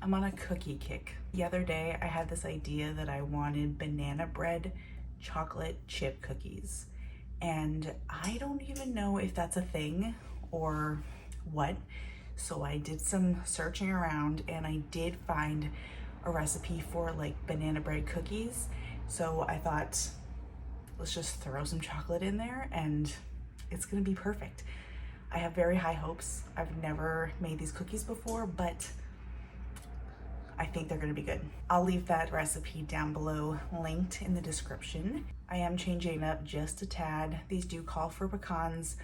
I'm on a cookie kick. The other day I had this idea that I wanted banana bread chocolate chip cookies. And I don't even know if that's a thing or what. So I did some searching around and I did find a recipe for like banana bread cookies. So I thought, let's just throw some chocolate in there and it's gonna be perfect. I have very high hopes. I've never made these cookies before, but I think they're gonna be good. I'll leave that recipe down below linked in the description. I am changing it up just a tad. These do call for pecans.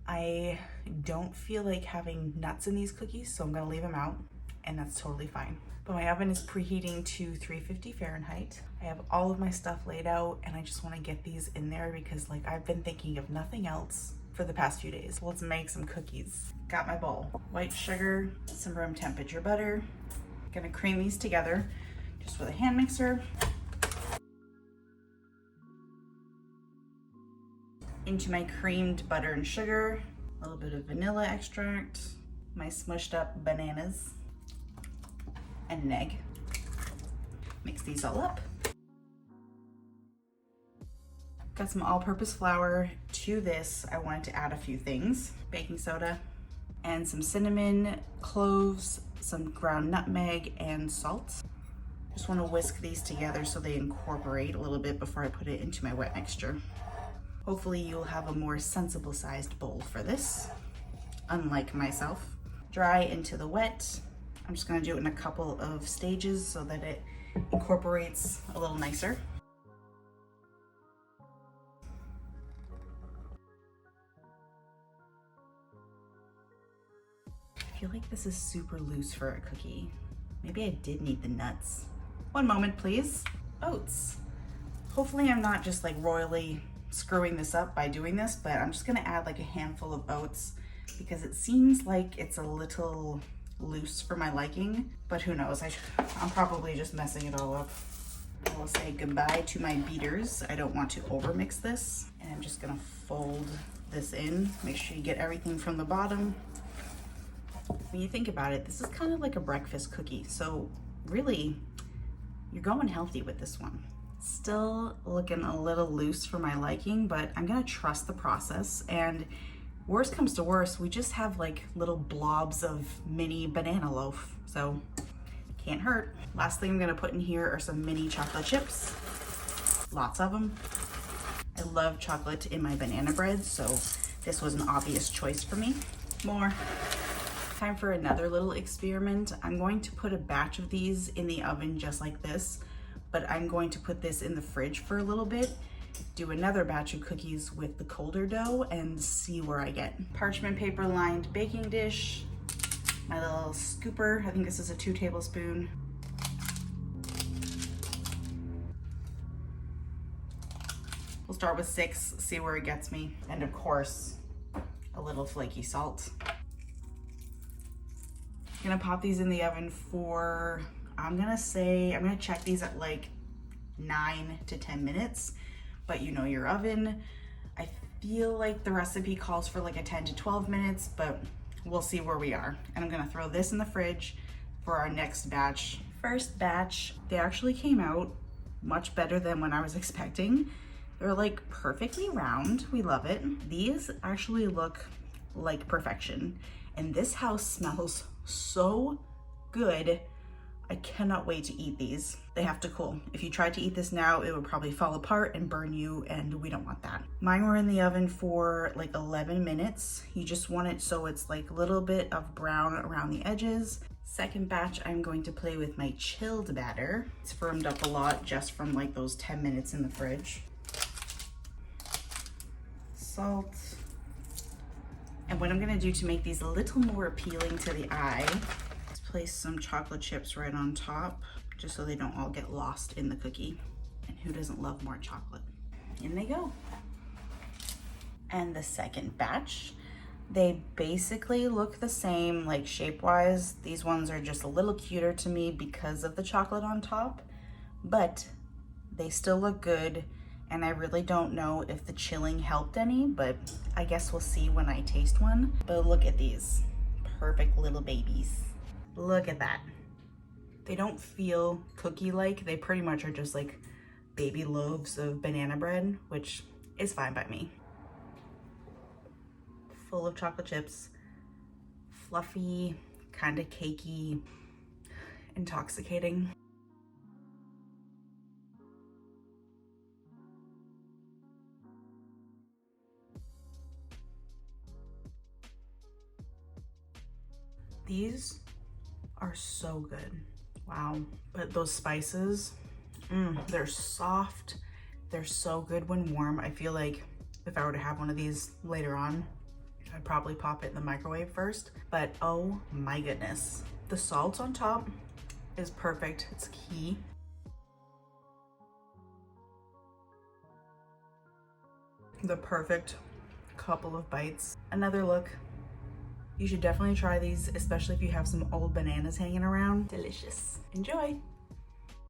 I don't feel like having nuts in these cookies, so I'm gonna leave them out, and that's totally fine. But my oven is preheating to 350 Fahrenheit. I have all of my stuff laid out, and I just wanna get these in there because like I've been thinking of nothing else for the past few days. Let's make some cookies. Got my bowl. White sugar, some room temperature butter. Gonna cream these together just with a hand mixer. Into my creamed butter and sugar, a little bit of vanilla extract, my smushed up bananas, and an egg. Mix these all up. Got some all-purpose flour. To this, I wanted to add a few things. Baking soda and some cinnamon, cloves, some ground nutmeg, and salt. Just want to whisk these together so they incorporate a little bit before I put it into my wet mixture. Hopefully you'll have a more sensible sized bowl for this, unlike myself. Dry into the wet. I'm just gonna do it in a couple of stages so that it incorporates a little nicer. I feel like this is super loose for a cookie. Maybe I did need the nuts. One moment, please. Oats. Hopefully I'm not just like royally screwing this up by doing this, but I'm just gonna add like a handful of oats because it seems like it's a little loose for my liking, but who knows? I'm probably just messing it all up. I will say goodbye to my beaters. I don't want to overmix this, and I'm just gonna fold this in. Make sure you get everything from the bottom. When you think about it, this is kind of like a breakfast cookie, so really you're going healthy with this one. Still looking a little loose for my liking, but I'm gonna trust the process, and worst comes to worst, we just have like little blobs of mini banana loaf, so can't hurt. Last thing I'm gonna put in here are some mini chocolate chips, lots of them. I love chocolate in my banana bread, so this was an obvious choice for me. More. Time for another little experiment. I'm going to put a batch of these in the oven just like this, but I'm going to put this in the fridge for a little bit, do another batch of cookies with the colder dough, and see where I get. Parchment paper lined baking dish, my little scooper, I think this is a 2 tablespoon. We'll start with 6, see where it gets me. And of course, a little flaky salt. I'm gonna pop these in the oven for, I'm gonna check these at like 9 to 10 minutes, but you know your oven. I feel like the recipe calls for like a 10 to 12 minutes, but we'll see where we are. And I'm gonna throw this in the fridge for our next batch. First batch, they actually came out much better than what I was expecting. They're like perfectly round, we love it. These actually look like perfection. And this house smells so good. I cannot wait to eat these. They have to cool. If you tried to eat this now, it would probably fall apart and burn you, and we don't want that. Mine were in the oven for like 11 minutes. You just want it so it's like a little bit of brown around the edges. Second batch, I'm going to play with my chilled batter. It's firmed up a lot just from like those 10 minutes in the fridge. Salt. And what I'm gonna do to make these a little more appealing to the eye, is place some chocolate chips right on top, just so they don't all get lost in the cookie. And who doesn't love more chocolate? In they go. And the second batch, they basically look the same, like shape-wise. These ones are just a little cuter to me because of the chocolate on top, but they still look good. And I really don't know if the chilling helped any, but I guess we'll see when I taste one. But look at these perfect little babies. Look at that. They don't feel cookie-like. They pretty much are just like baby loaves of banana bread, which is fine by me. Full of chocolate chips, fluffy, kind of cakey, intoxicating. These are so good. Wow. But those spices, they're soft. They're so good when warm. I feel like if I were to have one of these later on, I'd probably pop it in the microwave first. But oh my goodness. The salt on top is perfect. It's key. The perfect couple of bites. Another look. You should definitely try these, especially if you have some old bananas hanging around. Delicious. Enjoy.